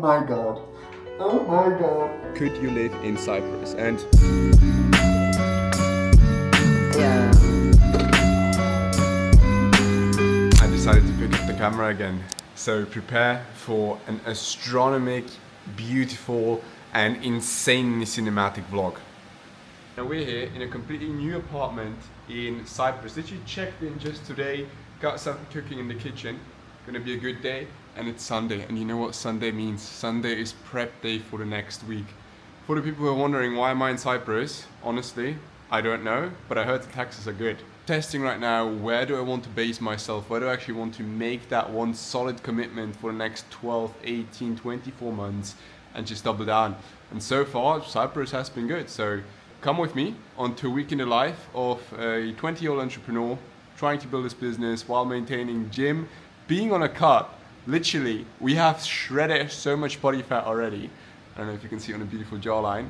my god. Oh my god. Could you live in Cyprus? And Yeah. I decided to pick up the camera again. So prepare for an astronomic, beautiful and insanely cinematic vlog. Now we're here in a completely new apartment in Cyprus. Literally checked in just today, got something cooking in the kitchen. Gonna be a good day, and it's Sunday. And you know what Sunday means? Sunday is prep day for the next week. For the people who are wondering why am I in Cyprus, honestly, I don't know, but I heard the taxes are good. Testing right now, where do I want to base myself? Where do I actually want to make that one solid commitment for the next 12, 18, 24 months and just double down? And so far, Cyprus has been good. So come with me onto a week in the life of a 20-year-old entrepreneur trying to build this business while maintaining gym, being on a cut. Literally, we have shredded so much body fat already. I don't know if you can see on a beautiful jawline,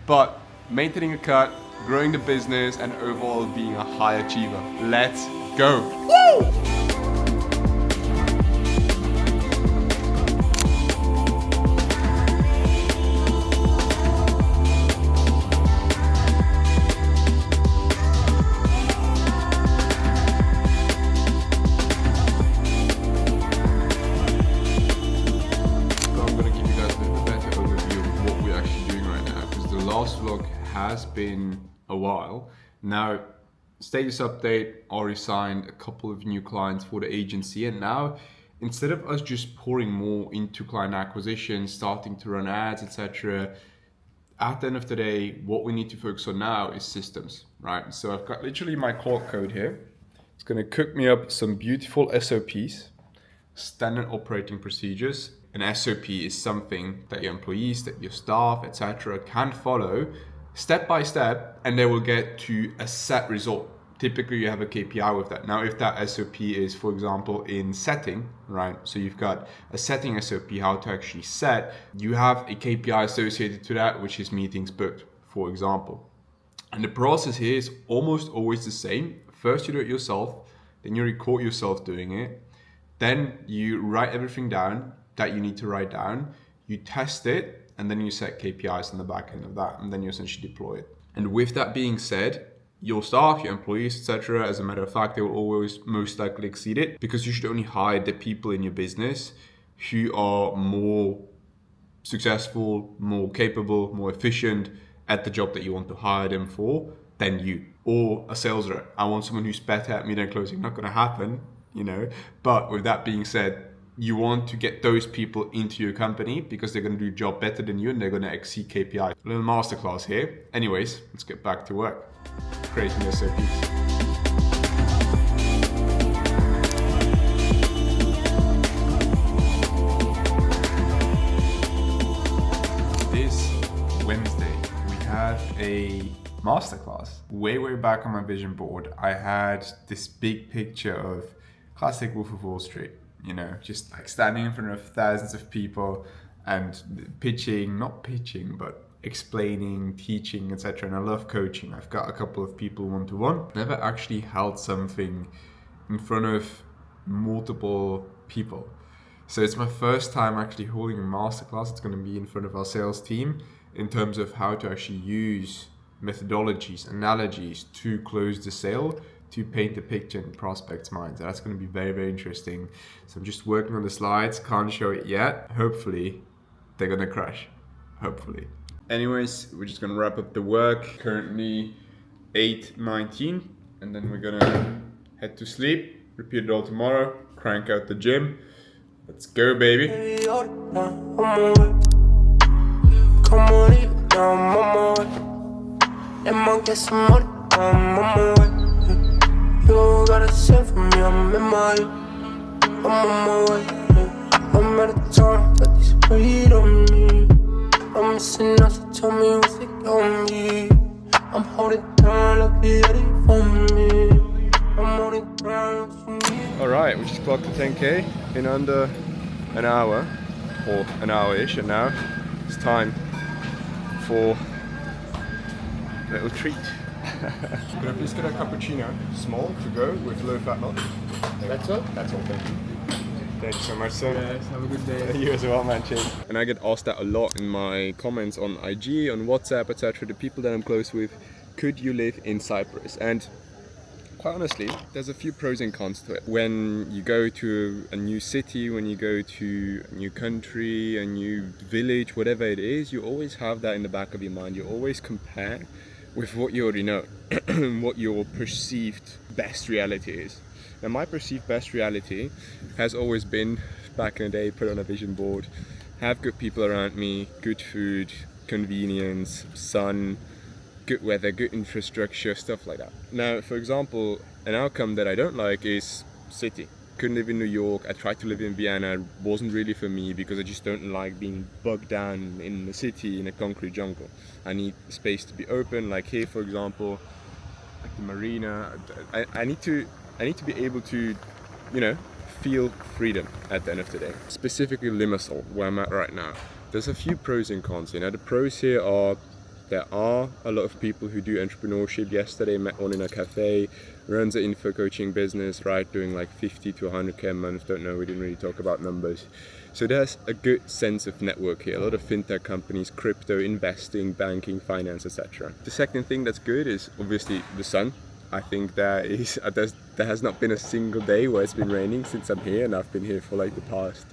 but maintaining a cut, growing the business, and overall being a high achiever. Let's go. Woo! Last vlog has been a while. Now, status update, already signed a couple of new clients for the agency, and now instead of us just pouring more into client acquisition, starting to run ads, etc., at the end of the day, what we need to focus on now is systems, right? So I've got literally my core code here. It's going to cook me up some beautiful SOPs, standard operating procedures. An SOP is something that your employees, that your staff, etc. can follow step by step, and they will get to a set result. Typically, you have a KPI with that. Now, if that SOP is, for example, in setting, right? So you've got a setting SOP, how to actually set, you have a KPI associated to that, which is meetings booked, for example. And the process here is almost always the same. First, you do it yourself, then you record yourself doing it. Then you write everything down that you need to write down, you test it, and then you set KPIs on the back end of that, and then you essentially deploy it. And with that being said, your staff, your employees, etc., as a matter of fact, they will always most likely exceed it, because you should only hire the people in your business who are more successful, more capable, more efficient at the job that you want to hire them for than you. Or a sales rep. I want someone who's better at me than closing. Not going to happen, you know. But with that being said, you want to get those people into your company because they're going to do a job better than you and they're going to exceed KPI. A little masterclass here. Anyways, let's get back to work. Creating SOPs. This Wednesday, we had a masterclass. Way back on my vision board, I had this big picture of classic Wolf of Wall Street. You know, just like standing in front of thousands of people and not pitching, but explaining, teaching, etc. And I love coaching. I've got a couple of people one-to-one. Never actually held something in front of multiple people. So it's my first time actually holding a masterclass. It's going to be in front of our sales team in terms of how to actually use methodologies, analogies to close the sale, to paint the picture in prospects' minds. That's going to be very interesting. So I'm just working on the slides, can't show it yet. Hopefully they're going to crash, hopefully. Anyways, we're just going to wrap up the work. Currently 8:19, and then we're going to head to sleep, repeat it all tomorrow, crank out the gym. Let's go, baby. Come on, even now I'm on my way. Let me get some money, I'm on my way. You gotta send for me, I'm in my I'm on my way, yeah. I'm out of time, got this weight on me. I'm missing out, so tell me what's it on me. I'm holding down like you're ready for me. I'm holding down what you need. Alright, we just clocked the 10k in under an hour, or an hour-ish, and now it's time for a little treat. Could I please get a cappuccino, small, to go, with low fat milk? That's all? That's all, thank you. Thank you so much, sir. Yes, have a good day. You as well, man. Cheers. And I get asked that a lot in my comments on IG, on WhatsApp, etc. The people that I'm close with, could you live in Cyprus? And quite honestly, there's a few pros and cons to it. When you go to a new city, when you go to a new country, a new village, whatever it is, you always have that in the back of your mind. You always compare with what you already know, what your perceived best reality is. Now, my perceived best reality has always been, back in the day, put on a vision board, have good people around me, good food, convenience, sun, good weather, good infrastructure, stuff like that. Now, for example, an outcome that I don't like is city. Couldn't live in New York. I tried to live in Vienna. It wasn't really for me because I just don't like being bogged down in the city in a concrete jungle. I need space to be open, like here, for example, like the marina. I need to be able to, you know, feel freedom at the end of the day. Specifically Limassol, where I'm at right now. There's a few pros and cons. You know, the pros here are there are a lot of people who do entrepreneurship. Yesterday, met one in a cafe, runs an info coaching business, right, doing like 50 to 100k a month. Don't know, we didn't really talk about numbers. So there's a good sense of network here. A lot of fintech companies, crypto, investing, banking, finance, etc. The second thing that's good is obviously the sun. I think there has not been a single day where it's been raining since I'm here, and I've been here for like the past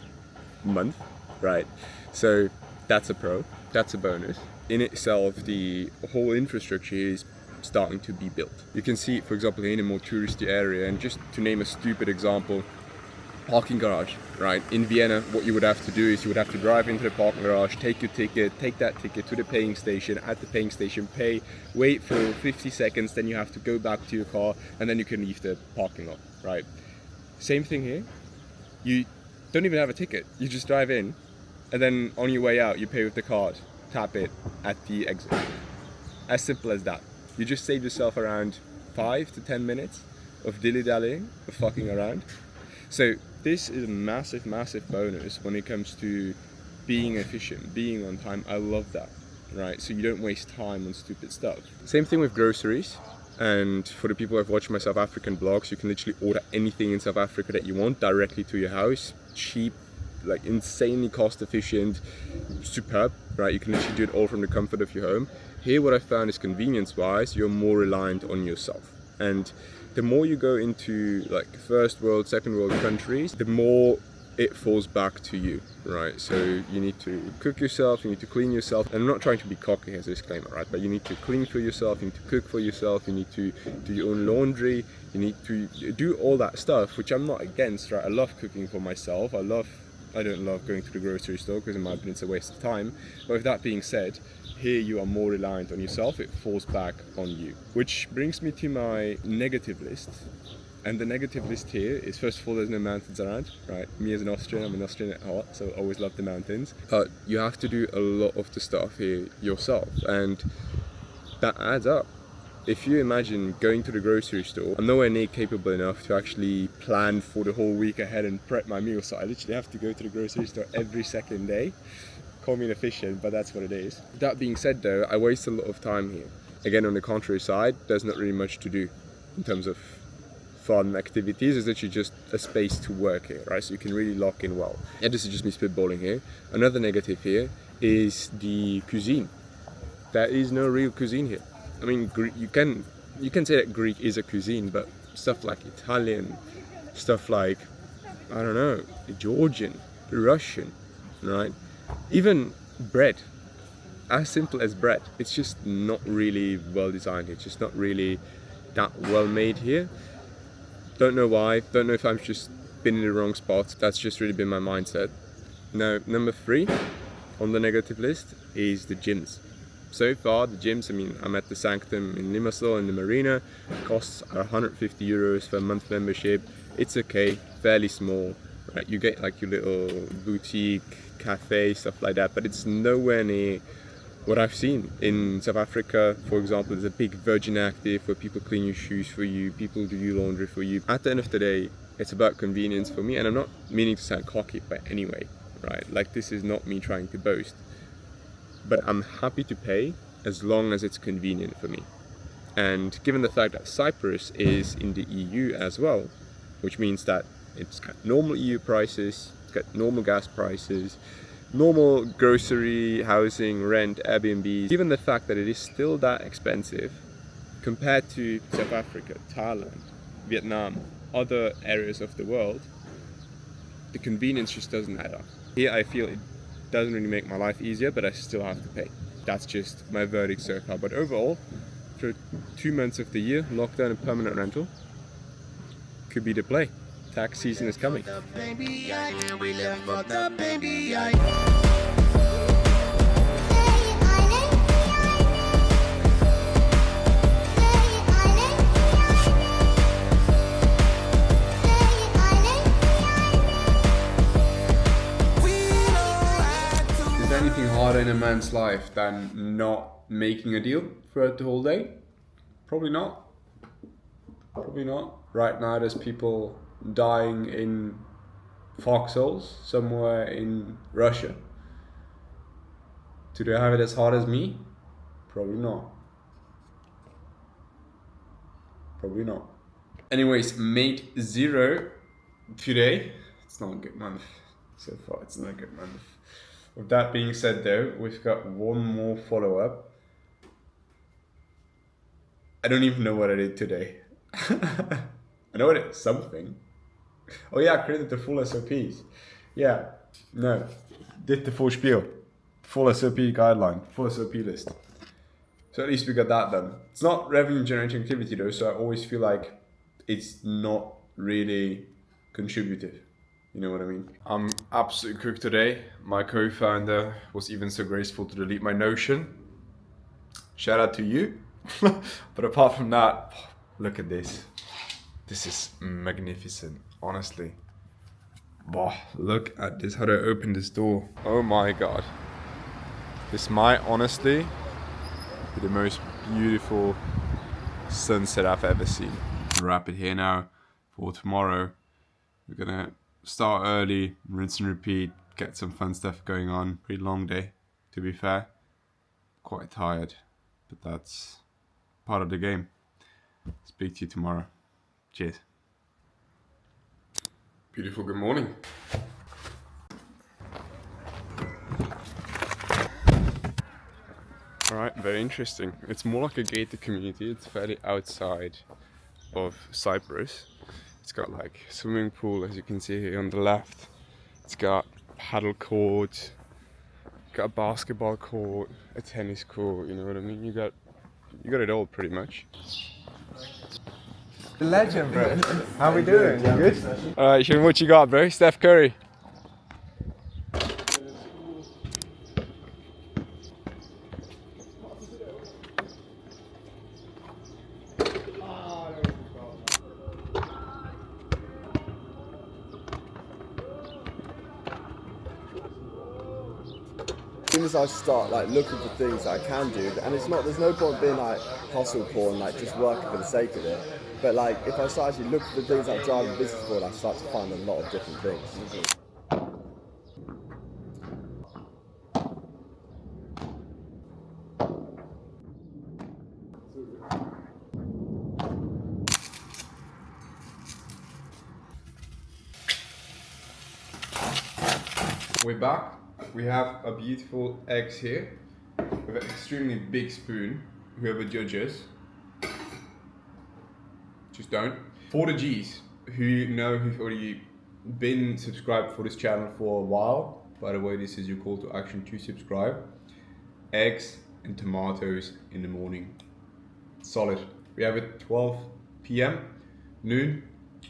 month, right? So that's a pro, that's a bonus. In itself, the whole infrastructure is starting to be built. You can see, for example, in a more touristy area, and just to name a stupid example, parking garage, right? In Vienna, what you would have to do is you would have to drive into the parking garage, take your ticket, take that ticket to the paying station, at the paying station pay, wait for 50 seconds, then you have to go back to your car, and then you can leave the parking lot, right? Same thing here. You don't even have a ticket. You just drive in, and then on your way out, you pay with the card, tap it at the exit. As simple as that. You just save yourself around 5 to 10 minutes of dilly-dallying, of fucking around. So this is a massive, massive bonus when it comes to being efficient, being on time. I love that, right? So you don't waste time on stupid stuff. Same thing with groceries. And for the people who have watched my South African blogs, you can literally order anything in South Africa that you want directly to your house. Cheap, like insanely cost efficient, superb, right? You can literally do it all from the comfort of your home. Here, what I found is convenience-wise, you're more reliant on yourself. And the more you go into like first world, second world countries, the more it falls back to you, right? So you need to cook yourself, you need to clean yourself. And I'm not trying to be cocky as a disclaimer, right? But you need to clean for yourself, you need to cook for yourself, you need to do your own laundry, you need to do all that stuff, which I'm not against, right? I love cooking for myself. I don't love going to the grocery store because in my opinion it's a waste of time. But with that being said, here you are more reliant on yourself, it falls back on you. Which brings me to my negative list. And the negative list here is, first of all, there's no mountains around, right? Me as an Austrian, I'm an Austrian at heart, so I always love the mountains. But you have to do a lot of the stuff here yourself, and that adds up. If you imagine going to the grocery store, I'm nowhere near capable enough to actually plan for the whole week ahead and prep my meals, so I literally have to go to the grocery store every second day. Call me inefficient, but that's what it is. That being said though, I waste a lot of time here. Again, on the contrary side, there's not really much to do in terms of fun activities. It's literally just a space to work here, right? So you can really lock in well. Yeah, this is just me spitballing here. Another negative here is the cuisine. There is no real cuisine here. I mean, you can say that Greek is a cuisine, but stuff like Italian, stuff like, I don't know, Georgian, Russian, right? Even bread, as simple as bread, it's just not really well designed. It's just not really that well made here. Don't know why, don't know if I've just been in the wrong spot. That's just really been my mindset. Now, number 3 on the negative list is the gyms. So far, the gyms, I mean, I'm at the Sanctum in Limassol in the marina. Costs are 150 euros for a month membership. It's okay, fairly small, right? You get like your little boutique, cafe, stuff like that, but it's nowhere near what I've seen in South Africa. For example, there's a big Virgin Active where people clean your shoes for you, people do your laundry for you. At the end of the day, it's about convenience for me, and I'm not meaning to sound cocky, but anyway, right? Like, this is not me trying to boast. But I'm happy to pay as long as it's convenient for me. And given the fact that Cyprus is in the EU as well, which means that It's got normal EU prices, it's got normal gas prices, normal grocery, housing, rent, Airbnbs. Even the fact that it is still that expensive compared to South Africa, Thailand, Vietnam, other areas of the world, the convenience just doesn't add up. Here I feel it doesn't really make my life easier, but I still have to pay. That's just my verdict so far. But overall, for 2 months of the year, lockdown and permanent rental could be the play. Tax season is coming. Is there anything harder in a man's life than not making a deal throughout the whole day? Probably not. Probably not. Right now there's people dying in foxholes somewhere in Russia. Do they have it as hard as me? Probably not. Probably not. Anyways, made 0 today. It's not a good month. So far it's not a good month. With that being said though, we've got one more follow-up. I don't even know what I did today. I know it's something. Oh yeah, I created the full SOPs. Yeah, no, did the full spiel. Full SOP guideline, full SOP list. So at least we got that done. It's not revenue generating activity though, so I always feel like it's not really contributive. You know what I mean? I'm absolutely cooked today. My co-founder was even so graceful to delete my Notion. Shout out to you. But apart from that, look at this. This is magnificent, honestly. Wow, look at this, how do I open this door? Oh my God. This might honestly be the most beautiful sunset I've ever seen. Wrap it here now for tomorrow. We're gonna start early, rinse and repeat, get some fun stuff going on. Pretty long day, to be fair. Quite tired, but that's part of the game. Speak to you tomorrow. Cheers. Beautiful good morning. Alright, very interesting. It's more like a gated community. It's fairly outside of Cyprus. It's got like a swimming pool, as you can see here on the left. It's got paddle court, got a basketball court, a tennis court, you know what I mean? You got it all pretty much. Legend, bro. How we doing? You good? Alright, Shane, what you got, bro? Steph Curry. As soon as I start like looking for things that I can do, and there's no point being like hustle poor and like just working for the sake of it. But like if I start actually looking for things that drive the business forward, I start to find a lot of different things. We're back. We have a beautiful eggs here with an extremely big spoon. Whoever judges, just don't. For the G's who know who've already been subscribed for this channel for a while, by the way, this is your call to action to subscribe. Eggs and tomatoes in the morning. Solid. We have it 12 p.m. noon,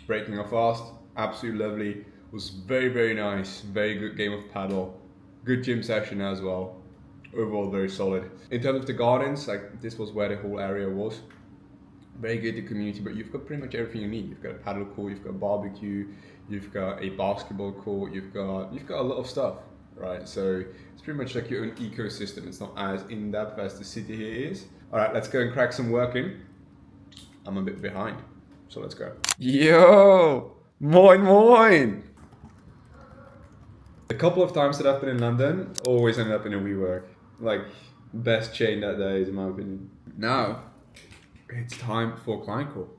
breaking our fast. Absolutely lovely. Was very, very nice. Very good game of paddle. Good gym session as well. Overall very solid. In terms of the gardens, like this was where the whole area was. Very good the community, but you've got pretty much everything you need. You've got a paddle court, you've got a barbecue, you've got a basketball court, you've got a lot of stuff, right? So it's pretty much like your own ecosystem. It's not as in depth as the city here is. All right, let's go and crack some work in. I'm a bit behind, so let's go. Yo, moin moin. A couple of times that I've been in London, always ended up in a WeWork. Like, best chain that there is in my opinion. Now, it's time for client call.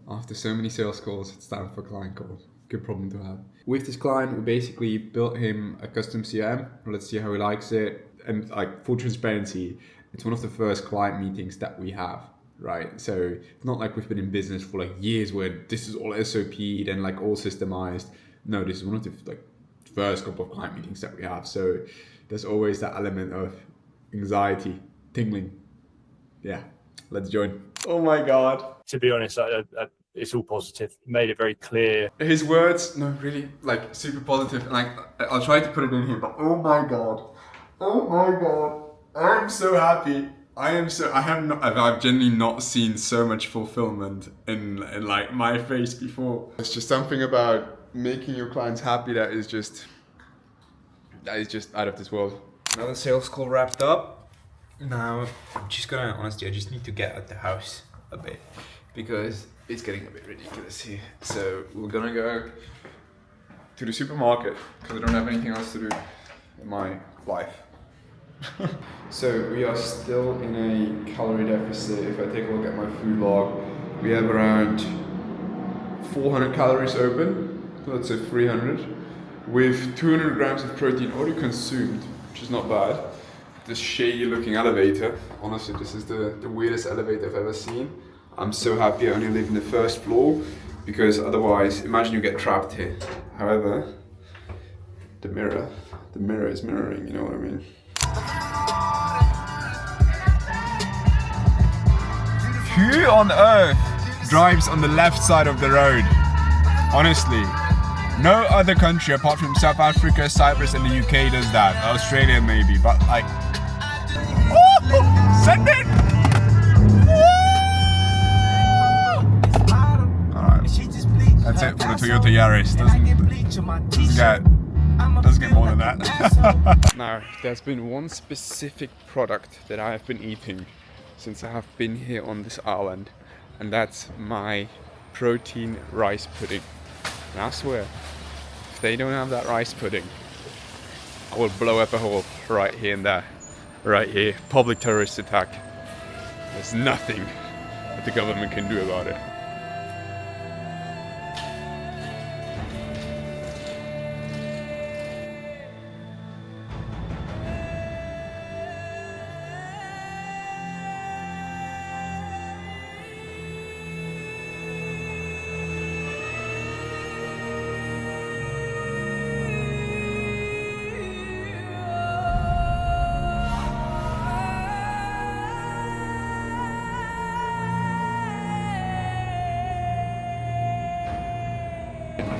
After so many sales calls, it's time for client call. Good problem to have. With this client, we basically built him a custom CRM. Let's see how he likes it. And like full transparency, it's one of the first client meetings that we have, right? So it's not like we've been in business for like years where this is all SOP'd and like all systemized. No, this is one of the like first couple of client meetings that we have. So there's always that element of anxiety, tingling. Yeah, let's join. Oh my God. To be honest, it's all positive. Made it very clear. His words, no, really, like super positive. Like I'll try to put it in here, but oh my God. Oh my God. I'm so happy. I've genuinely not seen so much fulfillment in like my face before. It's just something about making your clients happy that is just out of this world. Another sales call wrapped up. Now I'm just gonna, honestly, I just need to get out the house a bit because it's getting a bit ridiculous here. So we're gonna go to the supermarket because I don't have anything else to do in my life. So we are still in a calorie deficit. If I take a look at my food log, we have around 400 calories open, let's say 300, with 200 grams of protein already consumed, which is not bad. This shady looking elevator, honestly this is the weirdest elevator I've ever seen. I'm so happy I only live in the first floor because otherwise, imagine you get trapped here. However, the mirror is mirroring, you know what I mean? Who on earth drives on the left side of the road? Honestly, no other country apart from South Africa, Cyprus and the UK does that. Australia maybe, but like... Woo! Send it! Alright, that's it for the Toyota Yaris. Doesn't get more than that. Now, there's been one specific product that I have been eating since I have been here on this island, and that's my protein rice pudding. And I swear, if they don't have that rice pudding, I will blow up a hole right here and there. Right here, public terrorist attack. There's nothing that the government can do about it.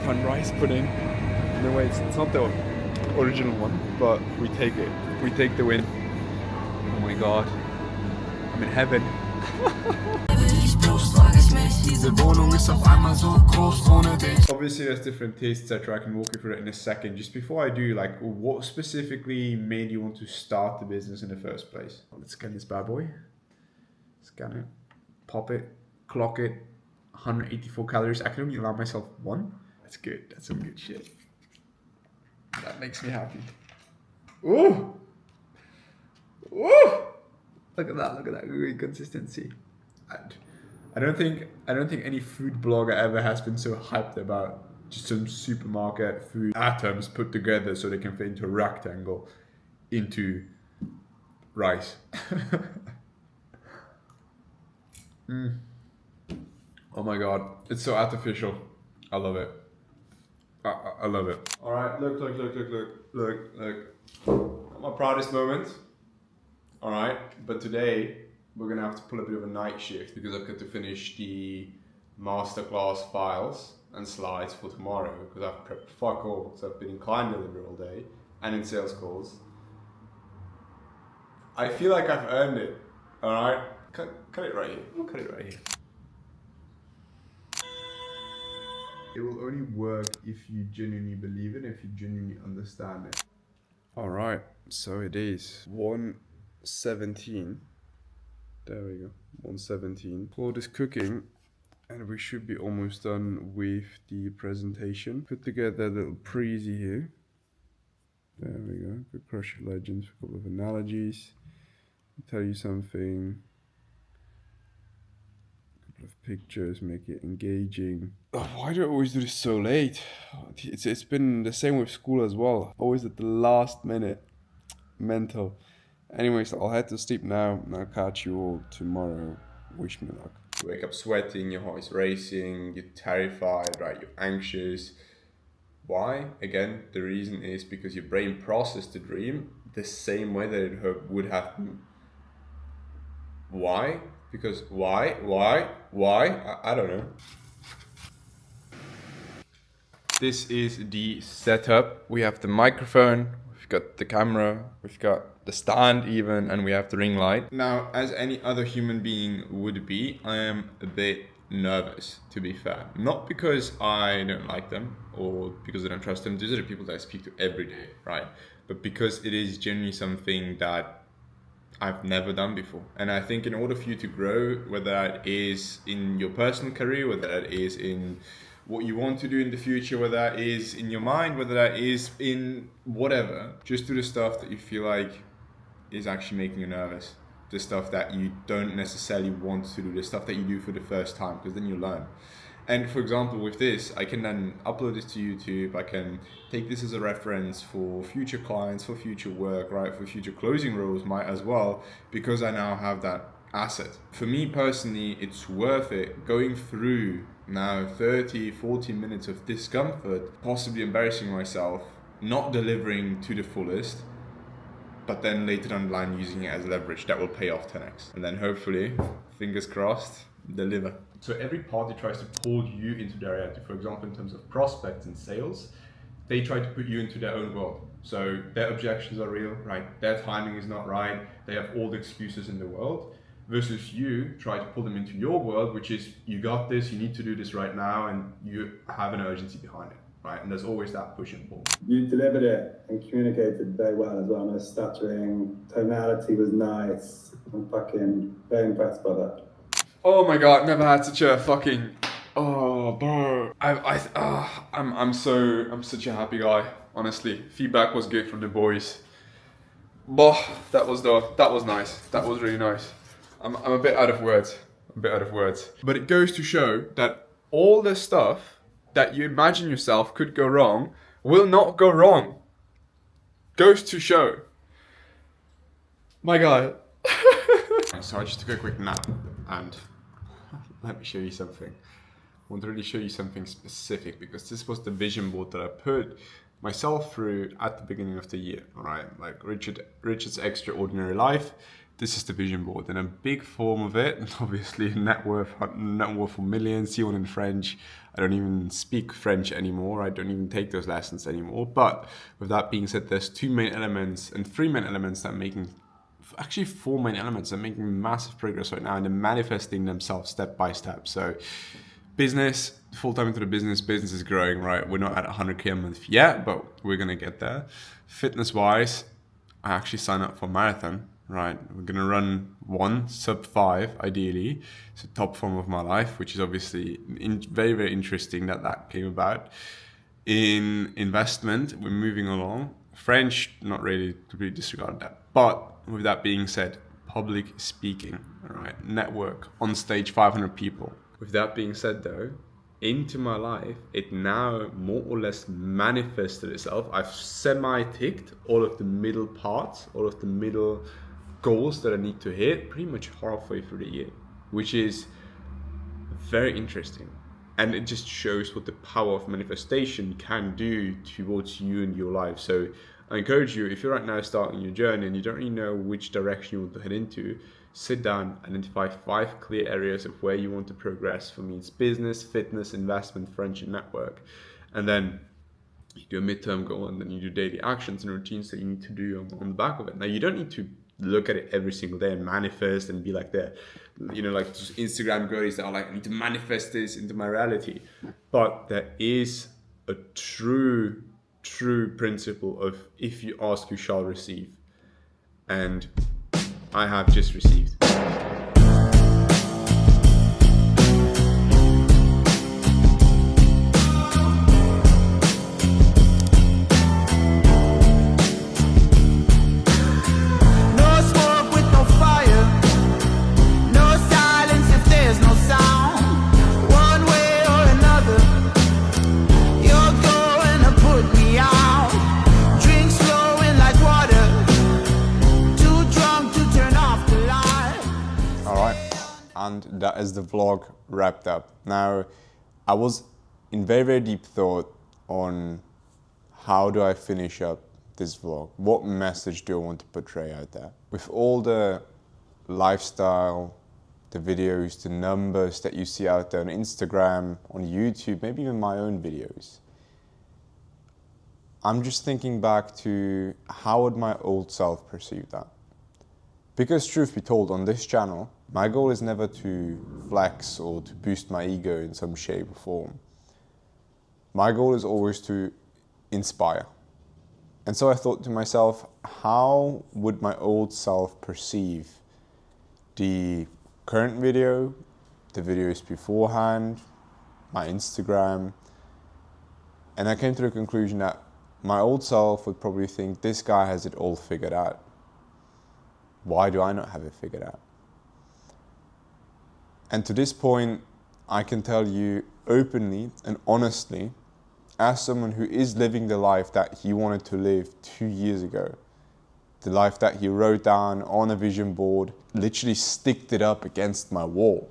Fun rice pudding. No way, it's not the original one, but we take it. We take the win. Oh my God, I'm in heaven. Obviously there's different tastes, etc. I can walk you through it in a second. Just before I do, like, what specifically made you want to start the business in the first place? Let's scan this bad boy. Scan it, pop it, clock it. 184 calories. I can only allow myself one. That's good. That's some good shit. That makes me happy. Ooh! Ooh! Look at that. Look at that. Good consistency. I don't think any food blogger ever has been so hyped about just some supermarket food atoms put together so they can fit into a rectangle into rice. Oh my God, it's so artificial. I love it. I love it. All right, look. Not my proudest moment. All right, but today we're gonna have to pull a bit of a night shift because I've got to finish the masterclass files and slides for tomorrow because I've prepped fuck all because I've been in client delivery all day and in sales calls. I feel like I've earned it. All right, cut it right here. We'll cut it right here. It will only work if you genuinely believe it, if you genuinely understand it. All right, so it is 1:17. There we go, 1:17. Claude is cooking, and we should be almost done with the presentation. Put together a little preview here. There we go. Good Crush Your Legends, a couple of analogies. I'll tell you something. pictures, make it engaging. Oh, why do I always do this so late? It's been the same with school as well. Always at the last minute. Mental. Anyways, I'll head to sleep now and I'll catch you all tomorrow. Wish me luck. You wake up sweating, your heart is racing, you're terrified, right? You're anxious. Why? Again, the reason is because your brain processed the dream the same way that it would have. Why? Because why? I don't know. This is the setup. We have the microphone, we've got the camera, we've got the stand even, and we have the ring light. Now, as any other human being would be, I am a bit nervous, to be fair. Not because I don't like them or because I don't trust them. These are the people that I speak to every day, right? But because it is genuinely something that I've never done before. And I think in order for you to grow, whether that is in your personal career, whether that is in what you want to do in the future, whether that is in your mind, whether that is in whatever, just do the stuff that you feel like is actually making you nervous. The stuff that you don't necessarily want to do, the stuff that you do for the first time, because then you learn. And for example, with this, I can then upload this to YouTube. I can take this as a reference for future clients, for future work, right? For future closing roles might as well, because I now have that asset. For me personally, it's worth it going through now 30, 40 minutes of discomfort, possibly embarrassing myself, not delivering to the fullest, but then later down the line using it as leverage that will pay off 10x. And then hopefully, fingers crossed, deliver. So every party tries to pull you into their reality. For example, in terms of prospects and sales, they try to put you into their own world. So their objections are real, right? Their timing is not right. They have all the excuses in the world. Versus you try to pull them into your world, which is you got this, you need to do this right now, and you have an urgency behind it, right? And there's always that push and pull. You delivered it and communicated very well as well. No stuttering, tonality was nice. I'm fucking very impressed by that. Oh my god, never had such a fucking bro. I'm such a happy guy, honestly. Feedback was good from the boys. That was nice. That was really nice. I'm a bit out of words. But it goes to show that all the stuff that you imagine yourself could go wrong will not go wrong. Goes to show. My God. So I just took a quick nap and let me show you something. I want to really show you something specific because this was the vision board that I put myself through at the beginning of the year. All right, like Richard's Extraordinary Life. This is the vision board, and a big form of it, obviously net worth for millions, see one in French. I don't even speak French anymore. I don't even take those lessons anymore. But with that being said, there's two main elements and three main elements that are making, actually four main elements that are making massive progress right now, and they're manifesting themselves step by step. So business, full-time into the business is growing, right? We're not at 100K a month yet, but we're gonna get there. Fitness-wise, I actually signed up for a marathon. Right, we're gonna run one sub 5 ideally. It's a top form of my life, which is obviously very, very interesting that came about. In investment, we're moving along. French, not really, completely disregard that. But with that being said, public speaking, all right, network, on stage, 500 people. With that being said though, into my life, it now more or less manifested itself. I've semi-ticked all of the middle parts, all of the middle goals that I need to hit pretty much halfway through the year, which is very interesting. And it just shows what the power of manifestation can do towards you and your life. So I encourage you, if you're right now starting your journey and you don't really know which direction you want to head into, sit down, identify 5 clear areas of where you want to progress. For me, it's business, fitness, investment, friendship, network. And then you do a midterm goal, and then you do daily actions and routines that you need to do on the back of it. Now, you don't need to look at it every single day and manifest and be like that, like just Instagram girlies that are like, I need to manifest this into my reality. But there is a true principle of if you ask, you shall receive. And I have just received. No smoke with no fire, no silence if there's no sound. And that is the vlog wrapped up. Now, I was in very, very deep thought on how do I finish up this vlog? What message do I want to portray out there? With all the lifestyle, the videos, the numbers that you see out there on Instagram, on YouTube, maybe even my own videos, I'm just thinking back to how would my old self perceive that? Because truth be told, on this channel, my goal is never to flex or to boost my ego in some shape or form. My goal is always to inspire. And so I thought to myself, how would my old self perceive the current video, the videos beforehand, my Instagram? And I came to the conclusion that my old self would probably think, this guy has it all figured out. Why do I not have it figured out? And to this point, I can tell you openly and honestly, as someone who is living the life that he wanted to live 2 years ago, the life that he wrote down on a vision board, literally sticked it up against my wall.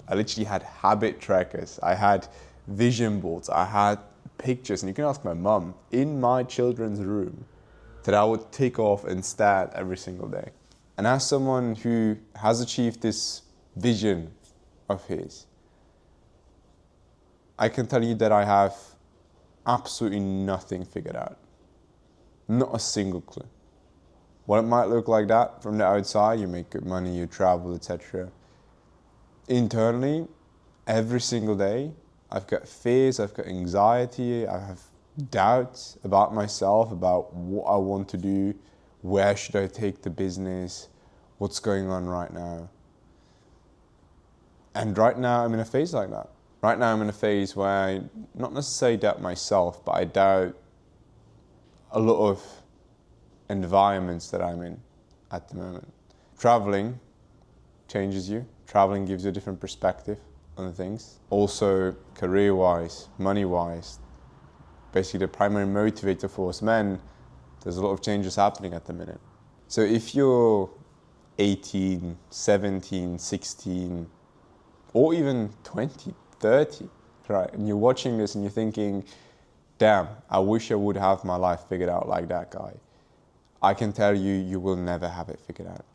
I literally had habit trackers, I had vision boards, I had pictures, and you can ask my mum, in my children's room that I would tick off and stare at every single day. And as someone who has achieved this vision of his, I can tell you that I have absolutely nothing figured out. Not a single clue. What it might look like that from the outside, you make good money, you travel, etc. Internally, every single day, I've got fears, I've got anxiety, I have doubts about myself, about what I want to do, where should I take the business, what's going on right now. And right now I'm in a phase like that. Right now I'm in a phase where I not necessarily doubt myself, but I doubt a lot of environments that I'm in at the moment. Traveling changes you. Traveling gives you a different perspective on things. Also, career-wise, money-wise, basically the primary motivator for us men, there's a lot of changes happening at the minute. So if you're 18, 17, 16, or even 20, 30, right, and you're watching this and you're thinking, damn, I wish I would have my life figured out like that guy, I can tell you, you will never have it figured out.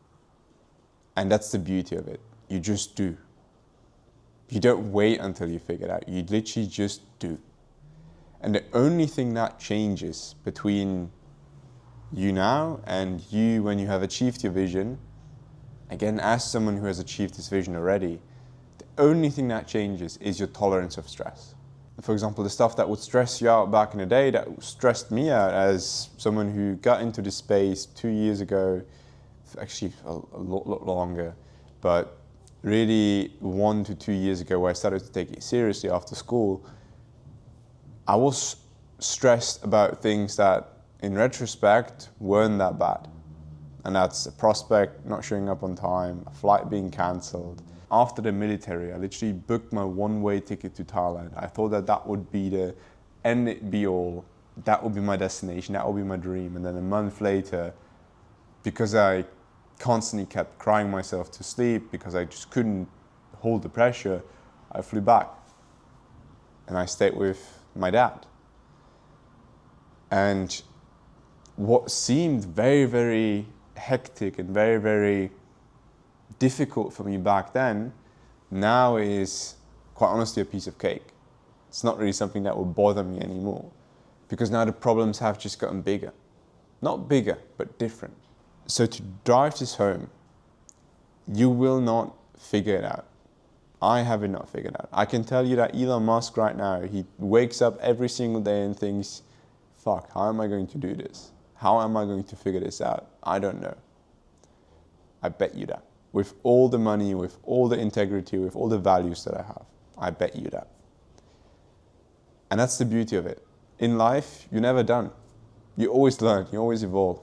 And that's the beauty of it. You just do. You don't wait until you figure it out. You literally just do. And the only thing that changes between you now and you when you have achieved your vision, again, as someone who has achieved this vision already, the only thing that changes is your tolerance of stress. For example, the stuff that would stress you out back in the day, that stressed me out as someone who got into this space 2 years ago, actually a lot longer, but really 1 to 2 years ago, where I started to take it seriously after school, I was stressed about things that in retrospect weren't that bad. And that's a prospect not showing up on time, a flight being cancelled. After the military, I literally booked my one-way ticket to Thailand. I thought that that would be the end be all, that would be my destination, that would be my dream. And then a month later, because I constantly kept crying myself to sleep, because I just couldn't hold the pressure, I flew back. And I stayed with my dad. And what seemed very, very hectic and very, very difficult for me back then, now is quite honestly a piece of cake. It's not really something that will bother me anymore, because now the problems have just gotten bigger. Not bigger, but different. So to drive this home, you will not figure it out. I have it not figured out. I can tell you that Elon Musk right now, he wakes up every single day and thinks, fuck, how am I going to do this? How am I going to figure this out? I don't know. I bet you that. With all the money, with all the integrity, with all the values that I have, I bet you that. And that's the beauty of it. In life, you're never done. You always learn, you always evolve.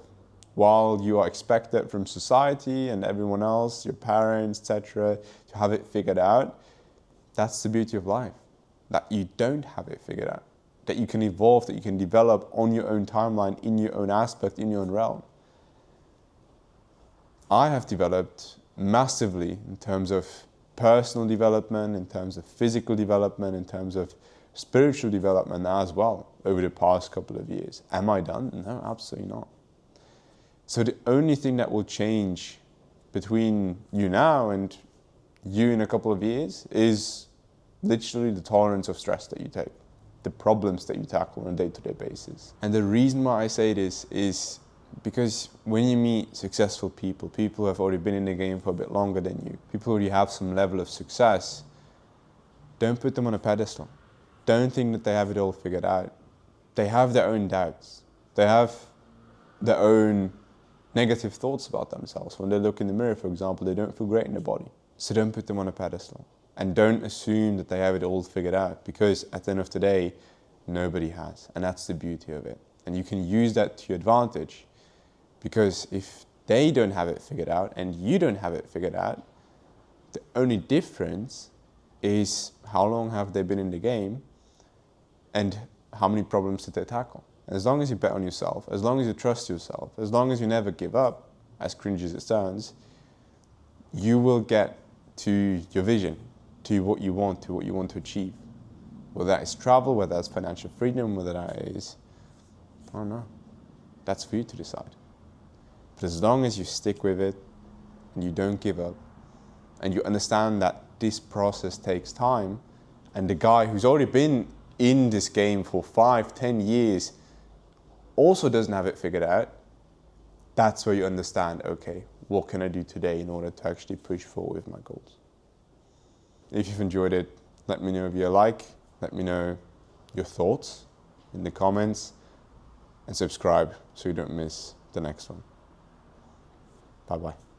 While you are expected from society and everyone else, your parents, etc., to have it figured out, that's the beauty of life. That you don't have it figured out. That you can evolve, that you can develop on your own timeline, in your own aspect, in your own realm. I have developed massively in terms of personal development, in terms of physical development, in terms of spiritual development as well over the past couple of years. Am I done? No, absolutely not. So the only thing that will change between you now and you in a couple of years is literally the tolerance of stress that you take, the problems that you tackle on a day-to-day basis. And the reason why I say this is because when you meet successful people, people who have already been in the game for a bit longer than you, people who already have some level of success, don't put them on a pedestal. Don't think that they have it all figured out. They have their own doubts. They have their own negative thoughts about themselves. When they look in the mirror, for example, they don't feel great in their body. So don't put them on a pedestal. And don't assume that they have it all figured out, because at the end of the day, nobody has. And that's the beauty of it. And you can use that to your advantage, because if they don't have it figured out and you don't have it figured out, the only difference is how long have they been in the game and how many problems did they tackle. As long as you bet on yourself, as long as you trust yourself, as long as you never give up, as cringy as it sounds, you will get to your vision, to what you want to achieve. Whether that is travel, whether that's financial freedom, whether that is, I don't know. That's for you to decide. But as long as you stick with it and you don't give up and you understand that this process takes time, and the guy who's already been in this game for 5-10 years also doesn't have it figured out, that's where you understand, okay, what can I do today in order to actually push forward with my goals? If you've enjoyed it, let me know if you like, let me know your thoughts in the comments, and subscribe so you don't miss the next one. Bye-bye.